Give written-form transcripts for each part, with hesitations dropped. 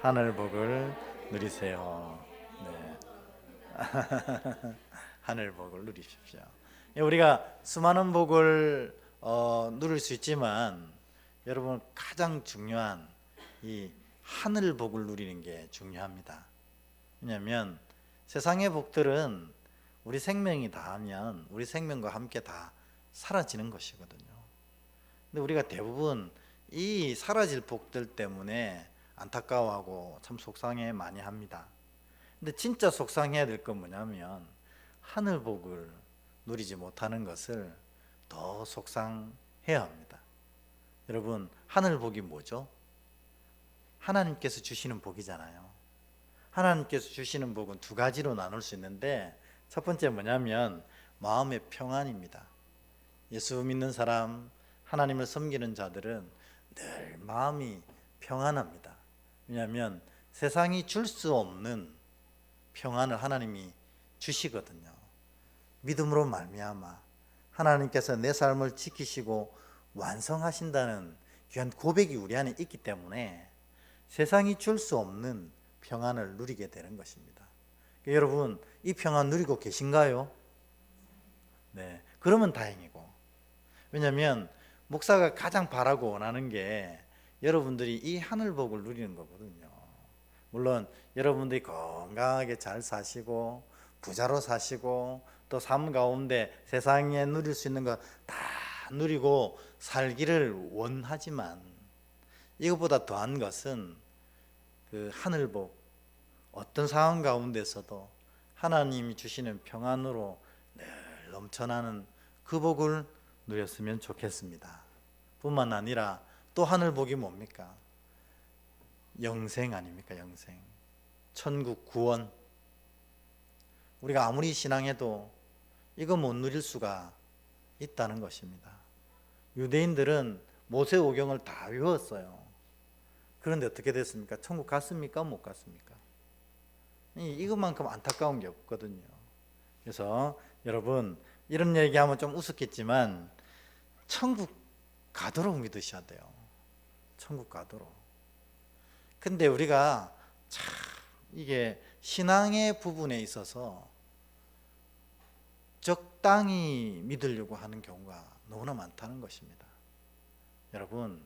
하늘 복을 누리세요. 네. 하늘 복을 누리십시오. 우리가 수많은 복을 누릴 수 있지만 여러분 가장 중요한 이 하늘 복을 누리는 게 중요합니다. 왜냐하면 세상의 복들은 우리 생명이 다하면 우리 생명과 함께 다 사라지는 것이거든요. 근데 우리가 대부분 이 사라질 복들 때문에 안타까워하고 참 속상해 많이 합니다. 근데 진짜 속상해야 될 건 뭐냐면 하늘 복을 누리지 못하는 것을 더 속상해야 합니다. 여러분, 하늘 복이 뭐죠? 하나님께서 주시는 복이잖아요. 하나님께서 주시는 복은 두 가지로 나눌 수 있는데 첫 번째 뭐냐면 마음의 평안입니다. 예수 믿는 사람, 하나님을 섬기는 자들은 늘 마음이 평안합니다. 왜냐하면 세상이 줄 수 없는 평안을 하나님이 주시거든요. 믿음으로 말미암아 하나님께서 내 삶을 지키시고 완성하신다는 귀한 고백이 우리 안에 있기 때문에 세상이 줄 수 없는 평안을 누리게 되는 것입니다. 여러분, 이 평안 누리고 계신가요? 네, 그러면 다행이고. 왜냐하면 목사가 가장 바라고 원하는 게 여러분들이 이 하늘복을 누리는 거거든요. 물론 여러분들이 건강하게 잘 사시고 부자로 사시고 또 삶 가운데 세상에 누릴 수 있는 거 다 누리고 살기를 원하지만 이것보다 더한 것은 그 하늘복, 어떤 상황 가운데서도 하나님이 주시는 평안으로 늘 넘쳐나는 그 복을 누렸으면 좋겠습니다. 뿐만 아니라 또 하늘복이 뭡니까? 영생 아닙니까? 영생, 천국 구원. 우리가 아무리 신앙해도 이거 못 누릴 수가 있다는 것입니다. 유대인들은 모세오경을 다 외웠어요. 그런데 어떻게 됐습니까? 천국 갔습니까? 못 갔습니까? 이것만큼 안타까운 게 없거든요. 그래서 여러분, 이런 얘기하면 좀 우습겠지만 천국 가도록 믿으셔야 돼요. 천국 가도록. 근데 우리가 참 이게 신앙의 부분에 있어서 적당히 믿으려고 하는 경우가 너무나 많다는 것입니다. 여러분,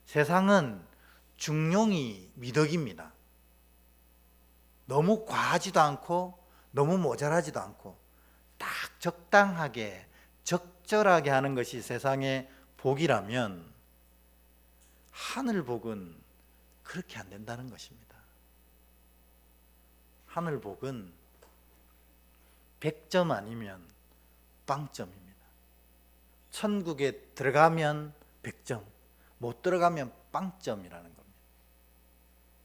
세상은 중용이 미덕입니다. 너무 과하지도 않고 너무 모자라지도 않고 딱 적당하게 적절하게 하는 것이 세상의 복이라면 하늘 복은 그렇게 안 된다는 것입니다. 하늘 복은 100점 아니면 빵점입니다. 천국에 들어가면 100점, 못 들어가면 빵점이라는 겁니다.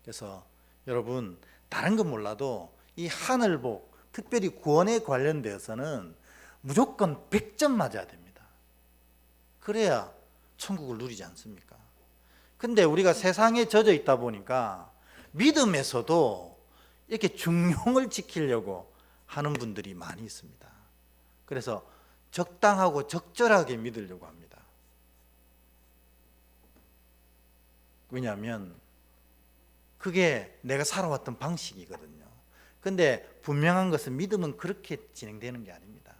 그래서 여러분, 다른 건 몰라도 이 하늘복, 특별히 구원에 관련되어서는 무조건 100점 맞아야 됩니다. 그래야 천국을 누리지 않습니까? 근데 우리가 세상에 젖어 있다 보니까 믿음에서도 이렇게 중용을 지키려고 하는 분들이 많이 있습니다. 그래서 적당하고 적절하게 믿으려고 합니다. 왜냐하면 그게 내가 살아왔던 방식이거든요. 근데 분명한 것은 믿음은 그렇게 진행되는 게 아닙니다.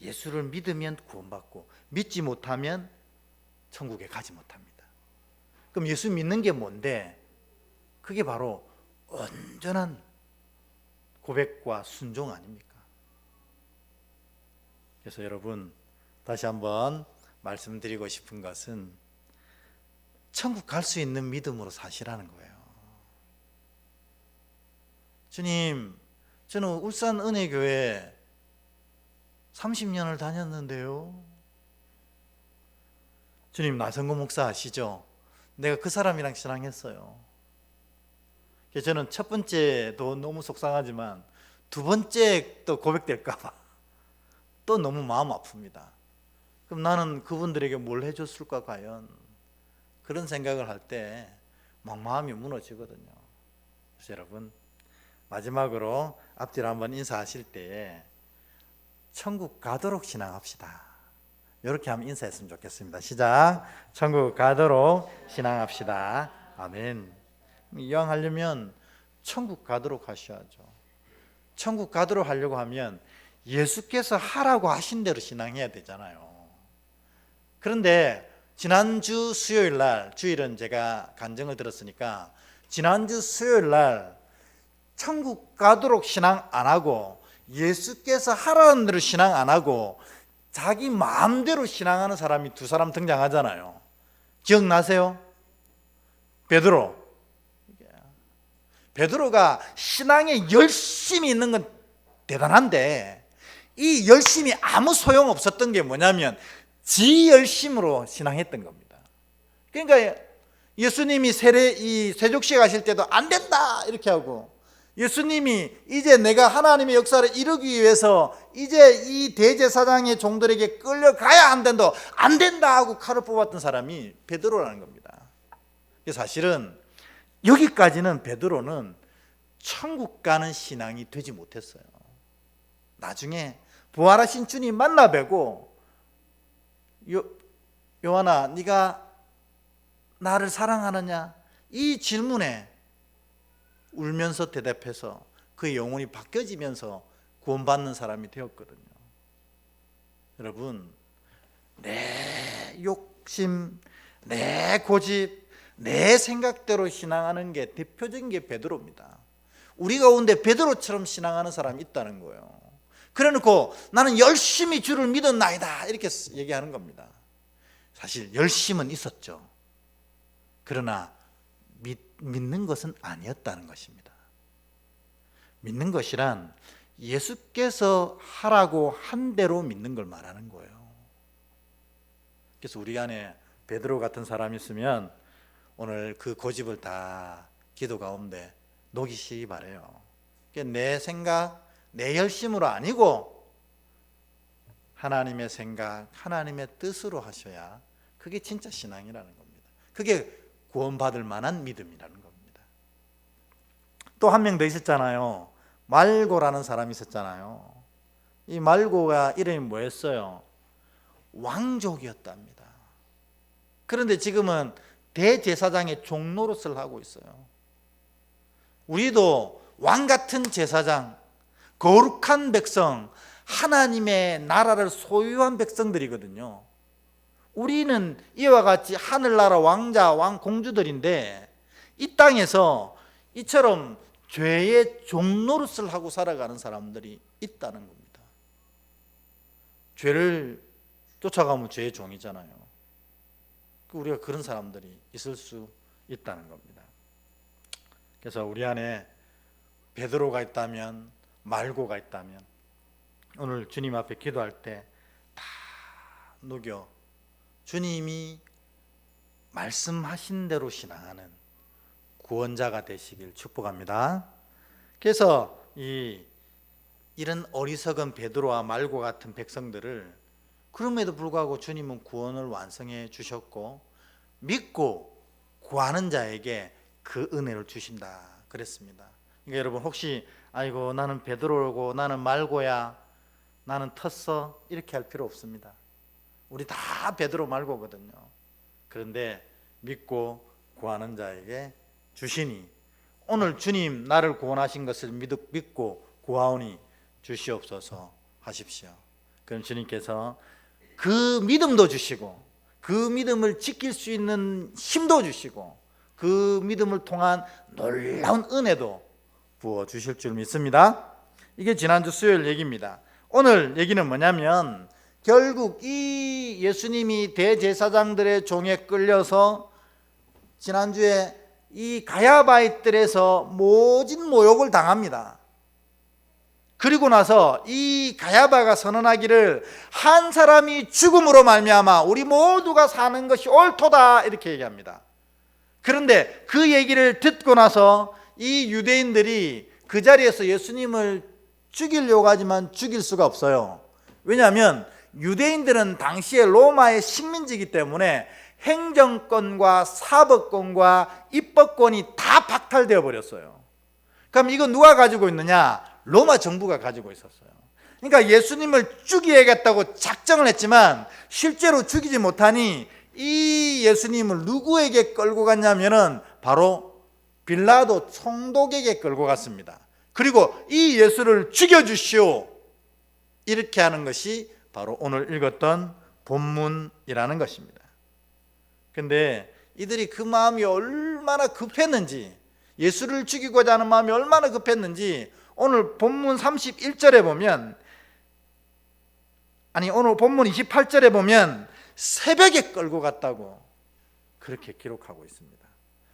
예수를 믿으면 구원받고 믿지 못하면 천국에 가지 못합니다. 그럼 예수 믿는 게 뭔데? 그게 바로 온전한 고백과 순종 아닙니까? 그래서 여러분, 다시 한번 말씀드리고 싶은 것은 천국 갈 수 있는 믿음으로 사시라는 거예요. 주님, 저는 울산 은혜교회 30년을 다녔는데요. 주님, 나성구 목사 아시죠? 내가 그 사람이랑 신앙했어요. 저는 첫 번째도 너무 속상하지만 두 번째 또 고백될까봐 또 너무 마음 아픕니다. 그럼 나는 그분들에게 뭘 해줬을까 과연? 그런 생각을 할 때 막 마음이 무너지거든요. 그래서 여러분, 마지막으로 앞뒤로 한번 인사하실 때에 천국 가도록 신앙합시다. 이렇게 하면 인사했으면 좋겠습니다. 시작. 천국 가도록 신앙합시다. 아멘. 이왕 하려면 천국 가도록 하셔야죠. 천국 가도록 하려고 하면 예수께서 하라고 하신 대로 신앙해야 되잖아요. 그런데 지난주 수요일 날, 주일은 제가 간증을 들었으니까 지난주 수요일 날 천국 가도록 신앙 안 하고 예수께서 하라는 대로 신앙 안 하고 자기 마음대로 신앙하는 사람이 두 사람 등장하잖아요. 기억나세요? 베드로가 신앙에 열심히 있는 건 대단한데 이 열심이 아무 소용 없었던 게 뭐냐면 지 열심으로 신앙했던 겁니다. 그러니까 예수님이 이 세족식 하실 때도 안 된다 이렇게 하고, 예수님이 이제 내가 하나님의 역사를 이루기 위해서 이제 이 대제사장의 종들에게 끌려가야 한다, 안 된다 하고 칼을 뽑았던 사람이 베드로라는 겁니다. 사실은 여기까지는 베드로는 천국 가는 신앙이 되지 못했어요. 나중에 부활하신 주님 만나 뵈고 요한아 네가 나를 사랑하느냐 이 질문에 울면서 대답해서 그의 영혼이 바뀌어지면서 구원받는 사람이 되었거든요. 여러분, 내 욕심, 내 고집, 내 생각대로 신앙하는 게 대표적인 게 베드로입니다. 우리 가운데 베드로처럼 신앙하는 사람이 있다는 거예요. 그래놓고 나는 열심히 주를 믿었나이다 이렇게 얘기하는 겁니다. 사실 열심은 있었죠. 그러나 믿는 것은 아니었다는 것입니다. 믿는 것이란 예수께서 하라고 한 대로 믿는 걸 말하는 거예요. 그래서 우리 안에 베드로 같은 사람이 있으면 오늘 그 고집을 다 기도 가운데 녹이시기 바라요. 내 생각, 내 열심으로 아니고 하나님의 생각, 하나님의 뜻으로 하셔야 그게 진짜 신앙이라는 겁니다. 그게 구원받을 만한 믿음이라는 겁니다. 또 한 명 더 있었잖아요. 말고라는 사람이 있었잖아요. 이 말고가 이름이 뭐였어요? 왕족이었답니다. 그런데 지금은 대제사장의 종노릇을 하고 있어요. 우리도 왕 같은 제사장, 거룩한 백성, 하나님의 나라를 소유한 백성들이거든요. 우리는 이와 같이 하늘나라 왕자, 왕공주들인데 이 땅에서 이처럼 죄의 종노릇을 하고 살아가는 사람들이 있다는 겁니다. 죄를 쫓아가면 죄의 종이잖아요. 우리가 그런 사람들이 있을 수 있다는 겁니다. 그래서 우리 안에 베드로가 있다면, 말고가 있다면 오늘 주님 앞에 기도할 때 다 녹여 주님이 말씀하신 대로 신앙하는 구원자가 되시길 축복합니다. 그래서 이런 어리석은 베드로와 말고 같은 백성들을 그럼에도 불구하고 주님은 구원을 완성해 주셨고 믿고 구하는 자에게 그 은혜를 주신다 그랬습니다. 그러니까 여러분 혹시 아이고 나는 베드로고 나는 말고야 나는 텄어 이렇게 할 필요 없습니다. 우리 다 베드로 말고거든요. 그런데 믿고 구하는 자에게 주시니 오늘 주님 나를 구원하신 것을 믿고 구하오니 주시옵소서 하십시오. 그럼 주님께서 그 믿음도 주시고 그 믿음을 지킬 수 있는 힘도 주시고 그 믿음을 통한 놀라운 은혜도 부어주실 줄 믿습니다. 이게 지난주 수요일 얘기입니다. 오늘 얘기는 뭐냐면 결국 이 예수님이 대제사장들의 종에 끌려서 지난주에 이 가야바의 뜰에서 모진 모욕을 당합니다. 그리고 나서 이 가야바가 선언하기를 한 사람이 죽음으로 말미암아 우리 모두가 사는 것이 옳도다 이렇게 얘기합니다. 그런데 그 얘기를 듣고 나서 이 유대인들이 그 자리에서 예수님을 죽이려고 하지만 죽일 수가 없어요. 왜냐하면 유대인들은 당시에 로마의 식민지이기 때문에 행정권과 사법권과 입법권이 다 박탈되어 버렸어요. 그럼 이거 누가 가지고 있느냐? 로마 정부가 가지고 있었어요. 그러니까 예수님을 죽여야겠다고 작정을 했지만 실제로 죽이지 못하니 이 예수님을 누구에게 끌고 갔냐면은 바로 빌라도 총독에게 끌고 갔습니다. 그리고 이 예수를 죽여주시오, 이렇게 하는 것이 바로 오늘 읽었던 본문이라는 것입니다. 근데 이들이 그 마음이 얼마나 급했는지, 예수를 죽이고자 하는 마음이 얼마나 급했는지 오늘 본문 31절에 보면, 오늘 본문 28절에 보면 새벽에 끌고 갔다고 그렇게 기록하고 있습니다.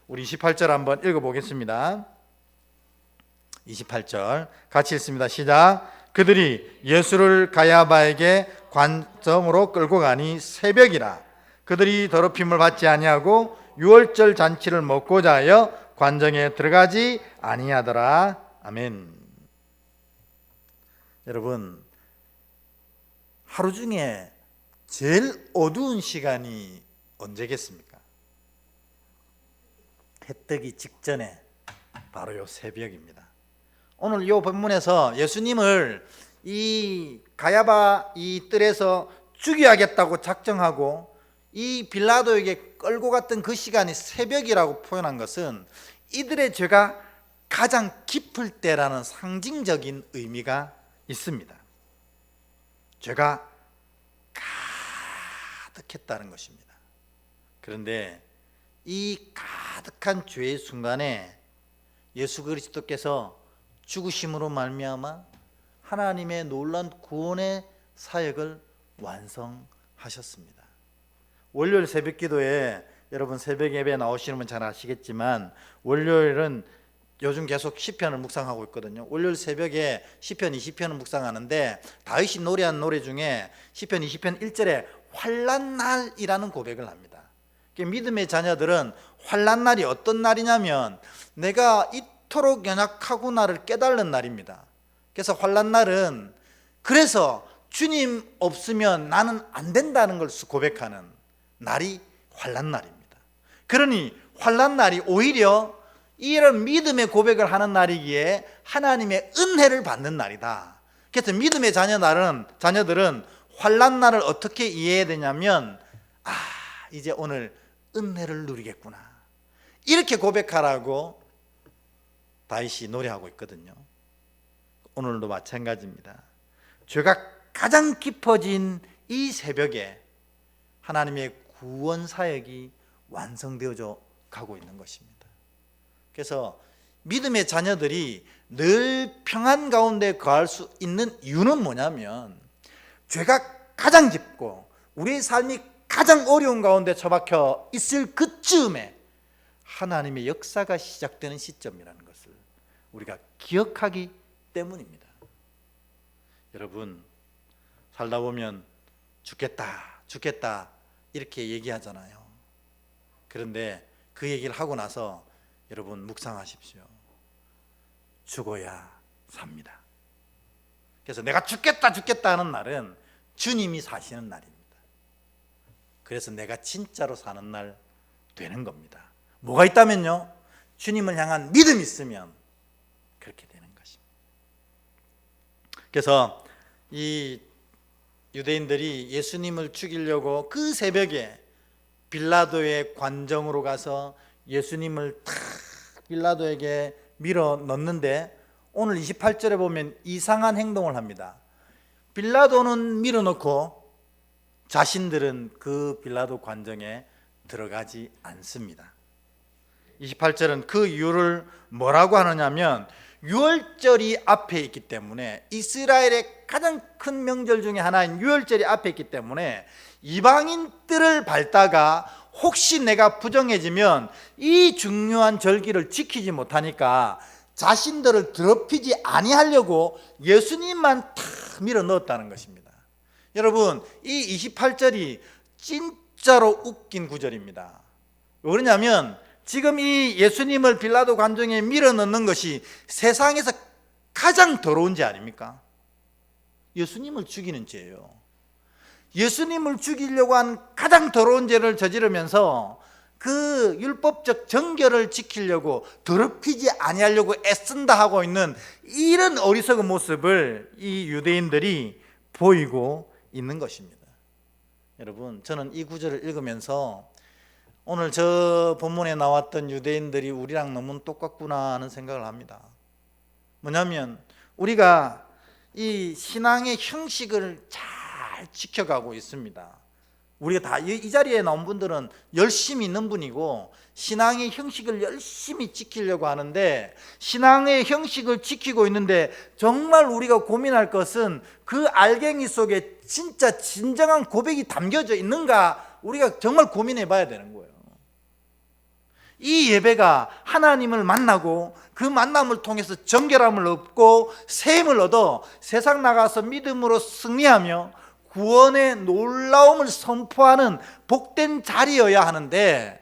우리 28절 한번 읽어보겠습니다. 28절 같이 읽습니다. 시작. 그들이 예수를 가야바에게 관정으로 끌고 가니 새벽이라. 그들이 더럽힘을 받지 아니하고 유월절 잔치를 먹고자 하여 관정에 들어가지 아니하더라. 아멘. 여러분, 하루 중에 제일 어두운 시간이 언제겠습니까? 해 뜨기 직전에 바로 요 새벽입니다. 오늘 이 본문에서 예수님을 이 가야바 이 뜰에서 죽여야겠다고 작정하고 이 빌라도에게 끌고 갔던 그 시간이 새벽이라고 표현한 것은 이들의 죄가 가장 깊을 때라는 상징적인 의미가 있습니다. 죄가 가득했다는 것입니다. 그런데 이 가득한 죄의 순간에 예수 그리스도께서 죽으심으로 말미암아 하나님의 놀라운 구원의 사역을 완성하셨습니다. 월요일 새벽 기도에 여러분 새벽 예배 나오시는 분 잘 아시겠지만 월요일은 요즘 계속 시편을 묵상하고 있거든요. 월요일 새벽에 시편 20편을 묵상하는데 다윗이 노래한 노래 중에 시편 20편 1절에 환난날이라는 고백을 합니다. 믿음의 자녀들은 환난날이 어떤 날이냐면 내가 이토록 연약하구나를 깨달는 날입니다. 그래서 환난날은 그래서 주님 없으면 나는 안 된다는 걸 고백하는 날이 환난날입니다. 그러니 환난날이 오히려 이런 믿음의 고백을 하는 날이기에 하나님의 은혜를 받는 날이다. 그래서 믿음의 자녀들은 환난날을 어떻게 이해해야 되냐면 이제 오늘 은혜를 누리겠구나, 이렇게 고백하라고 다윗이 노래하고 있거든요. 오늘도 마찬가지입니다. 죄가 가장 깊어진 이 새벽에 하나님의 구원 사역이 완성되어져 가고 있는 것입니다. 그래서 믿음의 자녀들이 늘 평안 가운데 거할 수 있는 이유는 뭐냐면 죄가 가장 깊고 우리의 삶이 가장 어려운 가운데 처박혀 있을 그쯤에 하나님의 역사가 시작되는 시점이라는 것을 우리가 기억하기 때문입니다. 여러분, 살다 보면 죽겠다 이렇게 얘기하잖아요. 그런데 그 얘기를 하고 나서 여러분 묵상하십시오. 죽어야 삽니다. 그래서 내가 죽겠다 하는 날은 주님이 사시는 날입니다. 그래서 내가 진짜로 사는 날 되는 겁니다. 뭐가 있다면요? 주님을 향한 믿음이 있으면 그렇게 되는 것입니다. 그래서 이 유대인들이 예수님을 죽이려고 그 새벽에 빌라도의 관정으로 가서 예수님을 탁 빌라도에게 밀어 넣는데 오늘 28절에 보면 이상한 행동을 합니다. 빌라도는 밀어넣고 자신들은 그 빌라도 관정에 들어가지 않습니다. 28절은 그 이유를 뭐라고 하느냐면 유월절이 앞에 있기 때문에, 이스라엘의 가장 큰 명절 중에 하나인 유월절이 앞에 있기 때문에 이방인 뜰을 밟다가 혹시 내가 부정해지면 이 중요한 절기를 지키지 못하니까 자신들을 더럽히지 아니하려고 예수님만 탁 밀어 넣었다는 것입니다. 여러분, 이 28절이 진짜로 웃긴 구절입니다. 왜 그러냐면 지금 이 예수님을 빌라도 관정에 밀어 넣는 것이 세상에서 가장 더러운 죄 아닙니까? 예수님을 죽이는 죄예요. 예수님을 죽이려고 한 가장 더러운 죄를 저지르면서 그 율법적 정결을 지키려고 더럽히지 아니하려고 애쓴다 하고 있는 이런 어리석은 모습을 이 유대인들이 보이고 있는 것입니다. 여러분, 저는 이 구절을 읽으면서 오늘 저 본문에 나왔던 유대인들이 우리랑 너무 똑같구나 하는 생각을 합니다. 뭐냐면 우리가 이 신앙의 형식을 잘 지켜가고 있습니다. 우리가 다 이 자리에 나온 분들은 열심히 있는 분이고 신앙의 형식을 열심히 지키려고 하는데, 신앙의 형식을 지키고 있는데 정말 우리가 고민할 것은 그 알갱이 속에 진짜 진정한 고백이 담겨져 있는가, 우리가 정말 고민해 봐야 되는 거예요. 이 예배가 하나님을 만나고 그 만남을 통해서 정결함을 얻고 세임을 얻어 세상 나가서 믿음으로 승리하며 구원의 놀라움을 선포하는 복된 자리여야 하는데,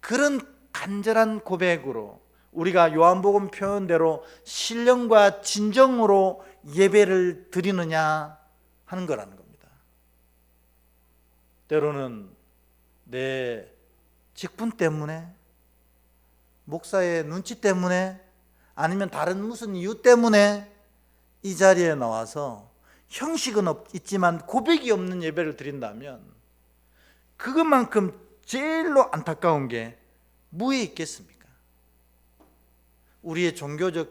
그런 간절한 고백으로 우리가 요한복음 표현대로 신령과 진정으로 예배를 드리느냐 하는 거라는 겁니다. 때로는 내 직분 때문에, 목사의 눈치 때문에, 아니면 다른 무슨 이유 때문에 이 자리에 나와서 형식은 있지만 고백이 없는 예배를 드린다면 그것만큼 제일로 안타까운 게 무엇이 있겠습니까? 우리의 종교적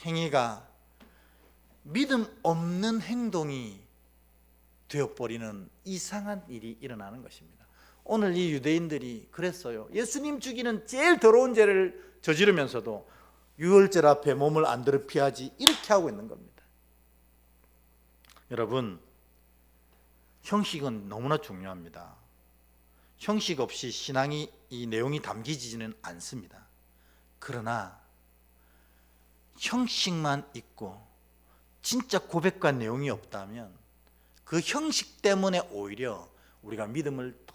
행위가 믿음 없는 행동이 되어버리는 이상한 일이 일어나는 것입니다. 오늘 이 유대인들이 그랬어요. 예수님 죽이는 제일 더러운 죄를 저지르면서도 유월절 앞에 몸을 안 더럽히야지, 이렇게 하고 있는 겁니다. 여러분, 형식은 너무나 중요합니다. 형식 없이 신앙이 이 내용이 담기지는 않습니다. 그러나 형식만 있고 진짜 고백과 내용이 없다면 그 형식 때문에 오히려 우리가 믿음을 더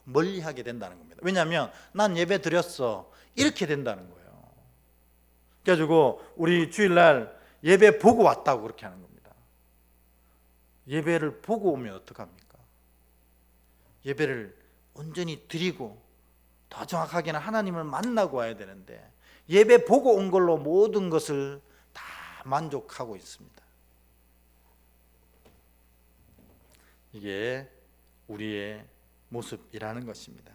멀리하게 된다는 겁니다. 왜냐하면 난 예배 드렸어, 이렇게 된다는 거예요. 그래가지고 우리 주일날 예배 보고 왔다고 그렇게 하는 겁니다. 예배를 보고 오면 어떡합니까? 예배를 온전히 드리고 더 정확하게는 하나님을 만나고 와야 되는데, 예배 보고 온 걸로 모든 것을 다 만족하고 있습니다. 이게 우리의 모습이라는 것입니다.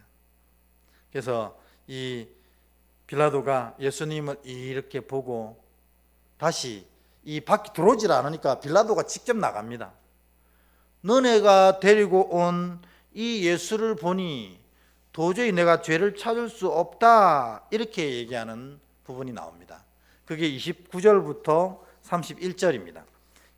그래서 이 빌라도가 예수님을 이렇게 보고 다시 이 밖에 들어오질 않으니까 빌라도가 직접 나갑니다. 너네가 데리고 온 이 예수를 보니 도저히 내가 죄를 찾을 수 없다, 이렇게 얘기하는 부분이 나옵니다. 그게 29절부터 31절입니다.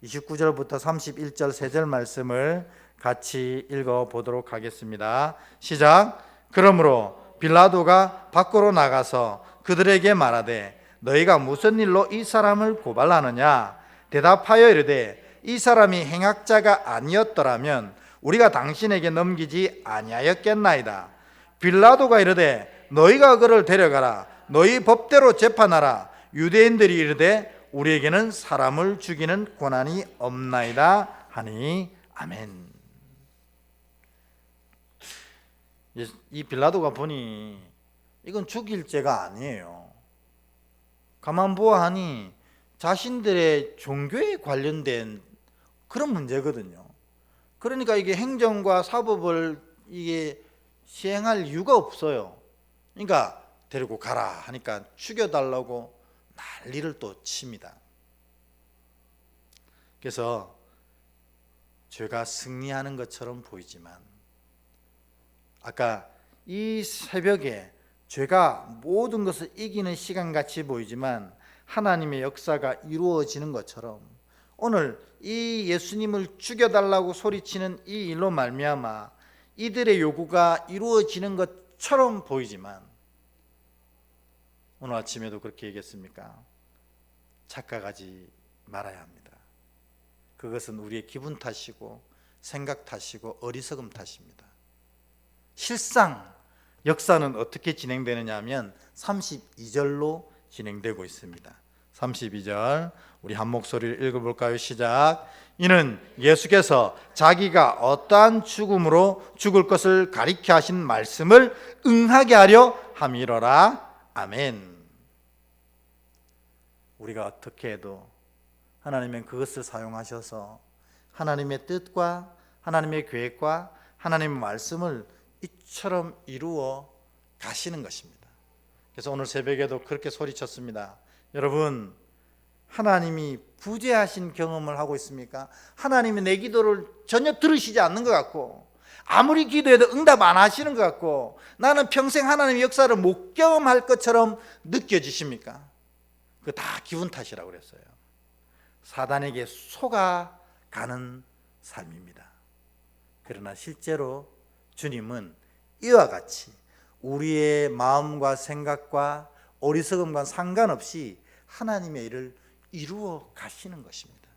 29절부터 31절 세 절 말씀을 같이 읽어보도록 하겠습니다. 시작. 그러므로 빌라도가 밖으로 나가서 그들에게 말하되 너희가 무슨 일로 이 사람을 고발하느냐? 대답하여 이르되 이 사람이 행악자가 아니었더라면 우리가 당신에게 넘기지 아니하였겠나이다. 빌라도가 이르되 너희가 그를 데려가라. 너희 법대로 재판하라. 유대인들이 이르되 우리에게는 사람을 죽이는 권한이 없나이다 하니 아멘. 이 빌라도가 보니 이건 죽일 죄가 아니에요. 가만 보아하니 자신들의 종교에 관련된 그런 문제거든요. 그러니까 이게 행정과 사법을 이게 시행할 이유가 없어요. 그러니까 데리고 가라 하니까 죽여달라고 난리를 또 칩니다. 그래서 죄가 승리하는 것처럼 보이지만 아까 이 새벽에 죄가 모든 것을 이기는 시간같이 보이지만 하나님의 역사가 이루어지는 것처럼 오늘 이 예수님을 죽여달라고 소리치는 이 일로 말미암아 이들의 요구가 이루어지는 것처럼 보이지만 오늘 아침에도 그렇게 얘기했습니까? 착각하지 말아야 합니다. 그것은 우리의 기분 탓이고 생각 탓이고 어리석음 탓입니다. 실상 역사는 어떻게 진행되느냐 하면 32절로 진행되고 있습니다. 32절 우리 한 목소리를 읽어볼까요? 시작. 이는 예수께서 자기가 어떠한 죽음으로 죽을 것을 가리켜 하신 말씀을 응하게 하려 함이로라. 아멘. 우리가 어떻게 해도 하나님은 그것을 사용하셔서 하나님의 뜻과 하나님의 계획과 하나님의 말씀을 이처럼 이루어 가시는 것입니다. 그래서 오늘 새벽에도 그렇게 소리쳤습니다. 여러분, 하나님이 부재하신 경험을 하고 있습니까? 하나님이 내 기도를 전혀 들으시지 않는 것 같고, 아무리 기도해도 응답 안 하시는 것 같고, 나는 평생 하나님의 역사를 못 경험할 것처럼 느껴지십니까? 그거 다 기분 탓이라고 그랬어요. 사단에게 속아가는 삶입니다. 그러나 실제로 주님은 이와 같이 우리의 마음과 생각과 어리석음과 상관없이 하나님의 일을 이루어 가시는 것입니다.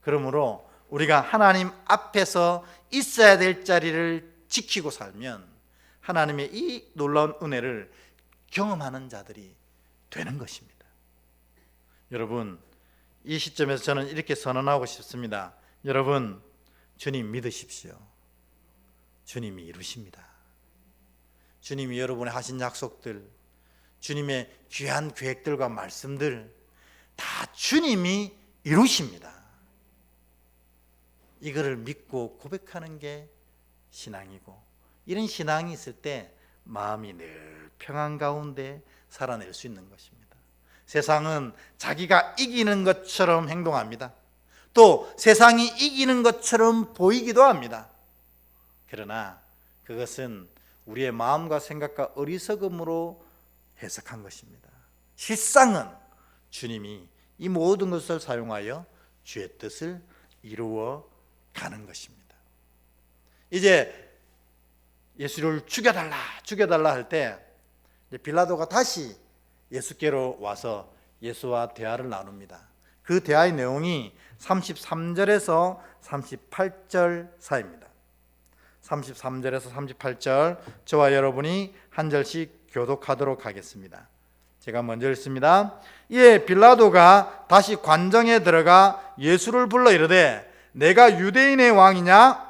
그러므로 우리가 하나님 앞에서 있어야 될 자리를 지키고 살면 하나님의 이 놀라운 은혜를 경험하는 자들이 되는 것입니다. 여러분, 이 시점에서 저는 이렇게 선언하고 싶습니다. 여러분, 주님 믿으십시오. 주님이 이루십니다. 주님이 여러분의 하신 약속들, 주님의 귀한 계획들과 말씀들 다 주님이 이루십니다. 이거를 믿고 고백하는 게 신앙이고, 이런 신앙이 있을 때 마음이 늘 평안 가운데 살아낼 수 있는 것입니다. 세상은 자기가 이기는 것처럼 행동합니다. 또 세상이 이기는 것처럼 보이기도 합니다. 그러나 그것은 우리의 마음과 생각과 어리석음으로 해석한 것입니다. 실상은 주님이 이 모든 것을 사용하여 주의 뜻을 이루어 가는 것입니다. 이제 예수를 죽여달라 할 때 빌라도가 다시 예수께로 와서 예수와 대화를 나눕니다. 그 대화의 내용이 33절에서 38절 사이입니다. 33절에서 38절 저와 여러분이 한 절씩 교독하도록 하겠습니다. 제가 먼저 읽습니다. 이에 빌라도가 다시 관정에 들어가 예수를 불러 이르되 내가 유대인의 왕이냐?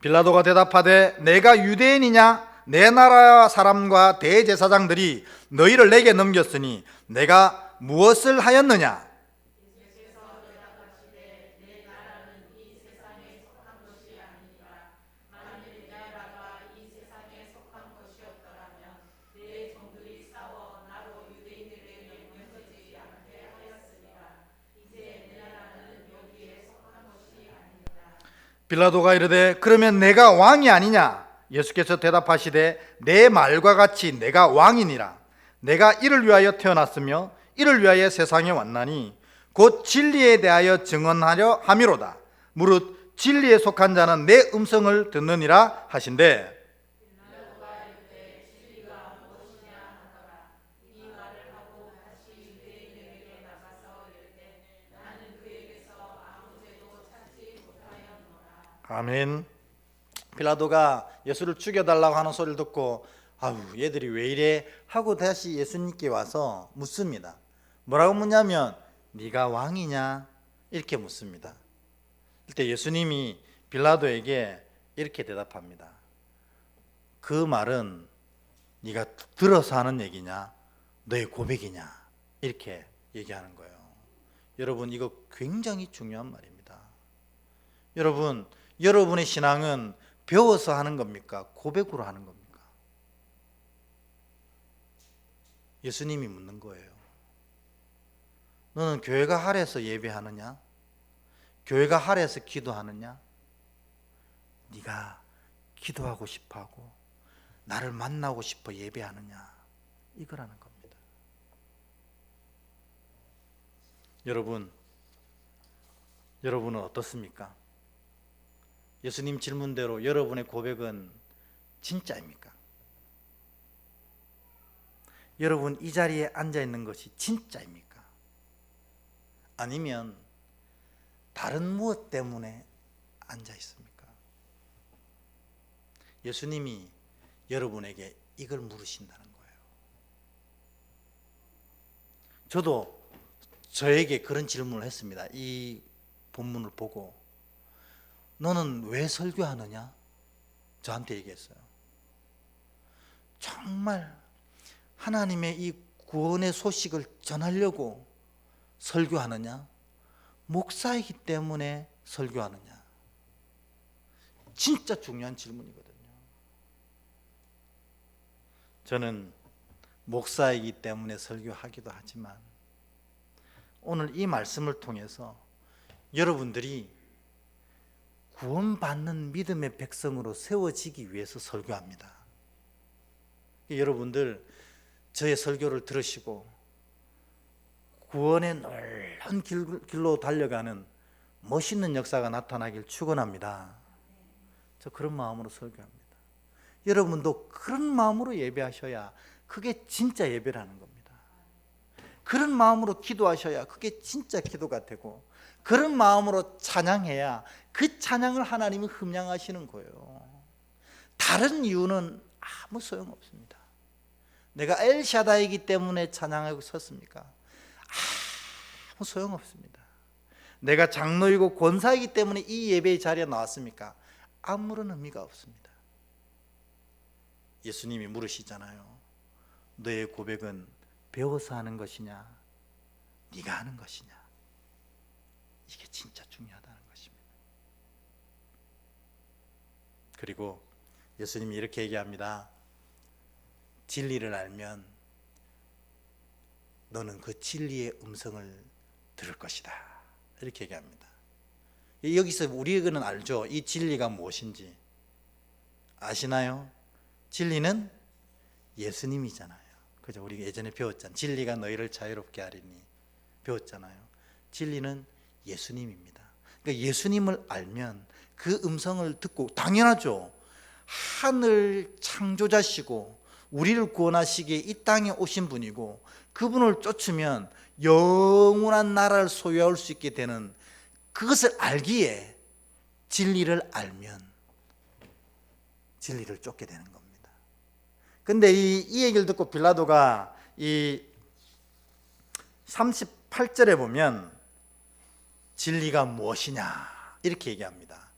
빌라도가 대답하되 내가 유대인이냐? 내 나라 사람과 대제사장들이 너희를 내게 넘겼으니 내가 무엇을 하였느냐? 빌라도가 이르되 그러면 내가 왕이 아니냐? 예수께서 대답하시되 내 말과 같이 내가 왕이니라. 내가 이를 위하여 태어났으며 이를 위하여 세상에 왔나니 곧 진리에 대하여 증언하려 함이로다. 무릇 진리에 속한 자는 내 음성을 듣느니라 하신대. 아멘. 빌라도가 예수를 죽여달라고 하는 소리를 듣고 아우 얘들이 왜 이래 하고 다시 예수님께 와서 묻습니다. 뭐라고 묻냐면 네가 왕이냐 이렇게 묻습니다. 그때 예수님이 빌라도에게 이렇게 대답합니다. 그 말은 네가 들어서 하는 얘기냐 너의 고백이냐 이렇게 얘기하는 거예요. 여러분 이거 굉장히 중요한 말입니다. 여러분 여러분의 신앙은 배워서 하는 겁니까? 고백으로 하는 겁니까? 예수님이 묻는 거예요. 너는 교회가 하래서 예배하느냐? 교회가 하래서 기도하느냐? 네가 기도하고 싶어하고 나를 만나고 싶어 예배하느냐? 이거라는 겁니다. 여러분은 어떻습니까? 예수님 질문대로 여러분의 고백은 진짜입니까? 여러분 이 자리에 앉아 있는 것이 진짜입니까? 아니면 다른 무엇 때문에 앉아 있습니까? 예수님이 여러분에게 이걸 물으신다는 거예요. 저도 저에게 그런 질문을 했습니다. 이 본문을 보고 너는 왜 설교하느냐? 저한테 얘기했어요. 정말 하나님의 이 구원의 소식을 전하려고 설교하느냐? 목사이기 때문에 설교하느냐? 진짜 중요한 질문이거든요. 저는 목사이기 때문에 설교하기도 하지만 오늘 이 말씀을 통해서 여러분들이 구원받는 믿음의 백성으로 세워지기 위해서 설교합니다. 여러분들 저의 설교를 들으시고 구원의 넓은 길로 달려가는 멋있는 역사가 나타나길 축원합니다. 저 그런 마음으로 설교합니다. 여러분도 그런 마음으로 예배하셔야 그게 진짜 예배라는 겁니다. 그런 마음으로 기도하셔야 그게 진짜 기도가 되고, 그런 마음으로 찬양해야 그 찬양을 하나님이 흠양하시는 거예요. 다른 이유는 아무 소용없습니다. 내가 엘샤다이기 때문에 찬양하고 섰습니까? 아무 소용없습니다. 내가 장로이고 권사이기 때문에 이 예배의 자리에 나왔습니까? 아무런 의미가 없습니다. 예수님이 물으시잖아요. 너의 고백은 배워서 하는 것이냐, 네가 하는 것이냐? 이게 진짜 중요하다는 것입니다. 그리고 예수님이 이렇게 얘기합니다. 진리를 알면 너는 그 진리의 음성을 들을 것이다. 이렇게 얘기합니다. 여기서 우리에게는 알죠. 이 진리가 무엇인지 아시나요? 진리는 예수님이잖아요. 그죠? 우리 예전에 배웠잖아요. 진리가 너희를 자유롭게 하리니 배웠잖아요. 진리는 예수님입니다. 그러니까 예수님을 알면 그 음성을 듣고, 당연하죠. 하늘 창조자시고 우리를 구원하시기에 이 땅에 오신 분이고, 그분을 쫓으면 영원한 나라를 소유할 수 있게 되는, 그것을 알기에 진리를 알면 진리를 쫓게 되는 겁니다. 근데 이 얘기를 듣고 빌라도가 이 38절에 보면 진리가 무엇이냐 이렇게 얘기합니다.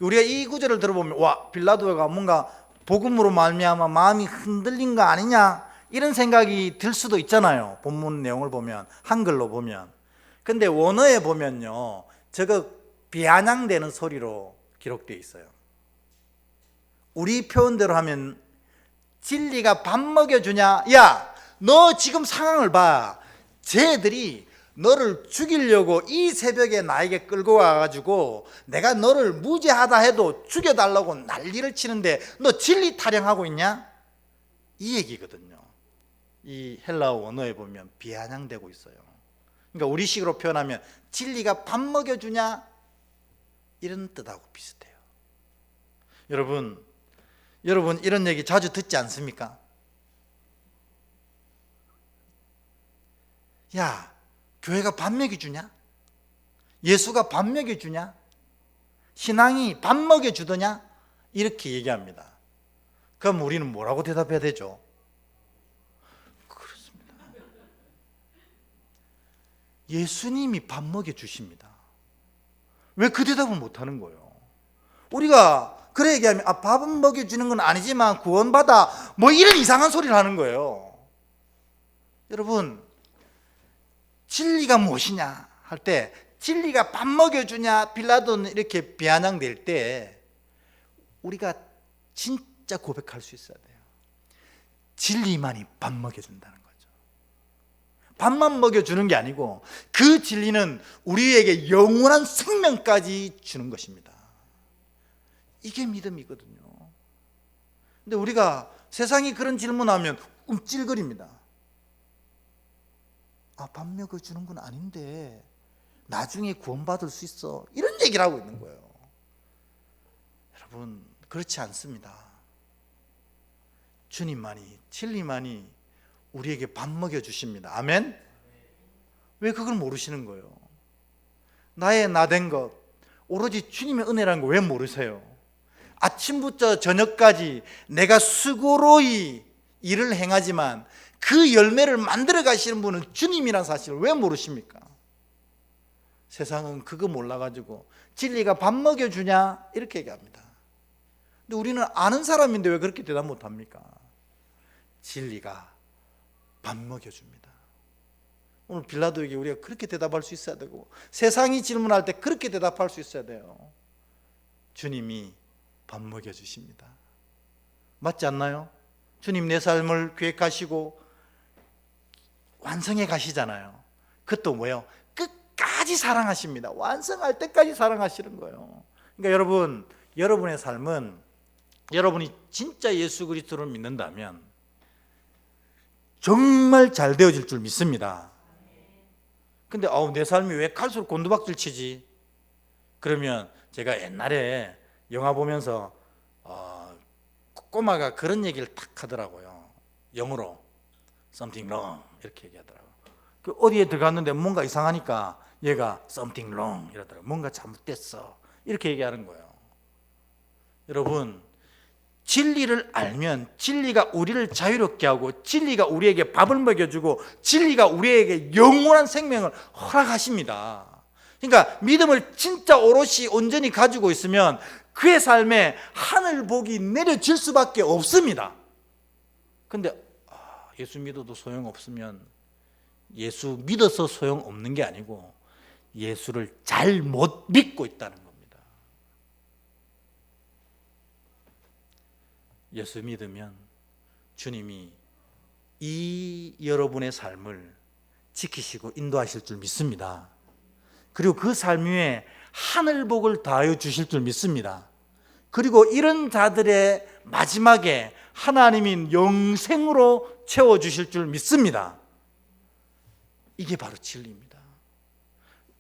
우리가 이 구절을 들어보면 와, 빌라도가 뭔가 복음으로 말미암아 마음이 흔들린 거 아니냐 이런 생각이 들 수도 있잖아요. 본문 내용을 보면, 한글로 보면. 근데 원어에 보면요, 저거 비아냥대는 소리로 기록되어 있어요. 우리 표현대로 하면 진리가 밥 먹여주냐? 야, 너 지금 상황을 봐. 쟤들이 너를 죽이려고 이 새벽에 나에게 끌고 와가지고 내가 너를 무죄하다 해도 죽여달라고 난리를 치는데 너 진리 타령하고 있냐? 이 얘기거든요. 이 헬라어 원어에 보면 비아냥대고 있어요. 그러니까 우리식으로 표현하면 진리가 밥 먹여주냐? 이런 뜻하고 비슷해요. 여러분 이런 얘기 자주 듣지 않습니까? 야, 교회가 밥 먹여주냐? 예수가 밥 먹여주냐? 신앙이 밥 먹여주더냐? 이렇게 얘기합니다. 그럼 우리는 뭐라고 대답해야 되죠? 그렇습니다. 예수님이 밥 먹여주십니다. 왜 그 대답을 못하는 거예요? 우리가 그래 얘기하면 밥은 먹여주는 건 아니지만 구원받아 뭐 이런 이상한 소리를 하는 거예요. 여러분, 진리가 무엇이냐 할 때 진리가 밥 먹여주냐, 빌라도는 이렇게 비아냥될 때 우리가 진짜 고백할 수 있어야 돼요. 진리만이 밥 먹여준다는 거죠. 밥만 먹여주는 게 아니고 그 진리는 우리에게 영원한 생명까지 주는 것입니다. 이게 믿음이거든요. 근데 우리가 세상이 그런 질문하면 움찔거립니다. 밥 먹여주는 건 아닌데 나중에 구원받을 수 있어, 이런 얘기를 하고 있는 거예요. 여러분, 그렇지 않습니다. 주님만이, 진리만이 우리에게 밥 먹여주십니다. 아멘? 왜 그걸 모르시는 거예요? 나의 나된 것, 오로지 주님의 은혜라는 거 왜 모르세요? 아침부터 저녁까지 내가 수고로이 일을 행하지만 그 열매를 만들어 가시는 분은 주님이라는 사실을 왜 모르십니까? 세상은 그거 몰라가지고 진리가 밥 먹여주냐 이렇게 얘기합니다. 근데 우리는 아는 사람인데 왜 그렇게 대답 못합니까? 진리가 밥 먹여줍니다. 오늘 빌라도에게 우리가 그렇게 대답할 수 있어야 되고, 세상이 질문할 때 그렇게 대답할 수 있어야 돼요. 주님이 밥 먹여주십니다. 맞지 않나요? 주님 내 삶을 계획하시고 완성해 가시잖아요. 그것도 뭐예요? 끝까지 사랑하십니다. 완성할 때까지 사랑하시는 거예요. 그러니까 여러분, 여러분의 삶은 여러분이 진짜 예수 그리스도를 믿는다면 정말 잘 되어질 줄 믿습니다. 근데 내 삶이 왜 갈수록 곤두박질 치지? 그러면 제가 옛날에 영화 보면서 꼬마가 그런 얘기를 탁 하더라고요. 영어로 something wrong 이렇게 얘기하더라고요. 그 어디에 들어갔는데 뭔가 이상하니까 얘가 something wrong 이러더라고요. 뭔가 잘못됐어 이렇게 얘기하는 거예요. 여러분, 진리를 알면 진리가 우리를 자유롭게 하고 진리가 우리에게 밥을 먹여주고 진리가 우리에게 영원한 생명을 허락하십니다. 그러니까 믿음을 진짜 오롯이 온전히 가지고 있으면 그의 삶에 하늘 복이 내려질 수밖에 없습니다. 근데 예수 믿어도 소용없으면 예수 믿어서 소용없는 게 아니고 예수를 잘 못 믿고 있다는 겁니다. 예수 믿으면 주님이 이 여러분의 삶을 지키시고 인도하실 줄 믿습니다. 그리고 그 삶 위에 하늘복을 더하여 주실 줄 믿습니다. 그리고 이런 자들의 마지막에 하나님이 영생으로 채워주실 줄 믿습니다. 이게 바로 진리입니다.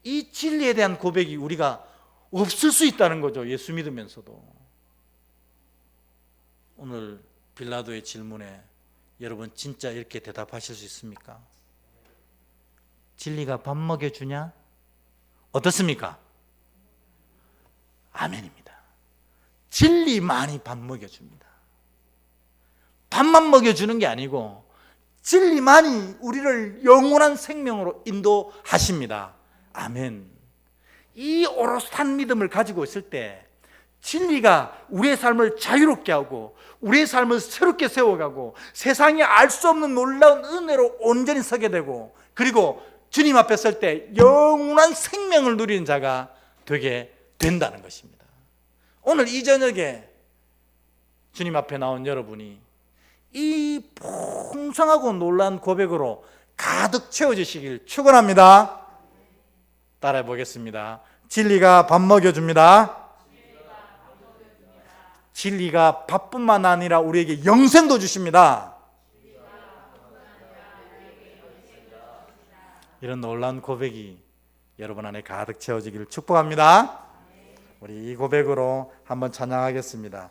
이 진리에 대한 고백이 우리가 없을 수 있다는 거죠. 예수 믿으면서도. 오늘 빌라도의 질문에 여러분 진짜 이렇게 대답하실 수 있습니까? 진리가 밥 먹여주냐? 어떻습니까? 아멘입니다. 진리만이 밥 먹여줍니다. 밥만 먹여주는 게 아니고 진리만이 우리를 영원한 생명으로 인도하십니다. 아멘. 이 오롯한 믿음을 가지고 있을 때 진리가 우리의 삶을 자유롭게 하고 우리의 삶을 새롭게 세워가고 세상이 알 수 없는 놀라운 은혜로 온전히 서게 되고, 그리고 주님 앞에 설 때 영원한 생명을 누리는 자가 되게 된다는 것입니다. 오늘 이 저녁에 주님 앞에 나온 여러분이 이 풍성하고 놀라운 고백으로 가득 채워지시길 축원합니다. 따라해 보겠습니다. 진리가 밥 먹여줍니다. 진리가 밥뿐만 아니라 우리에게 영생도 주십니다. 이런 놀라운 고백이 여러분 안에 가득 채워지기를 축복합니다. 우리 이 고백으로 한번 찬양하겠습니다.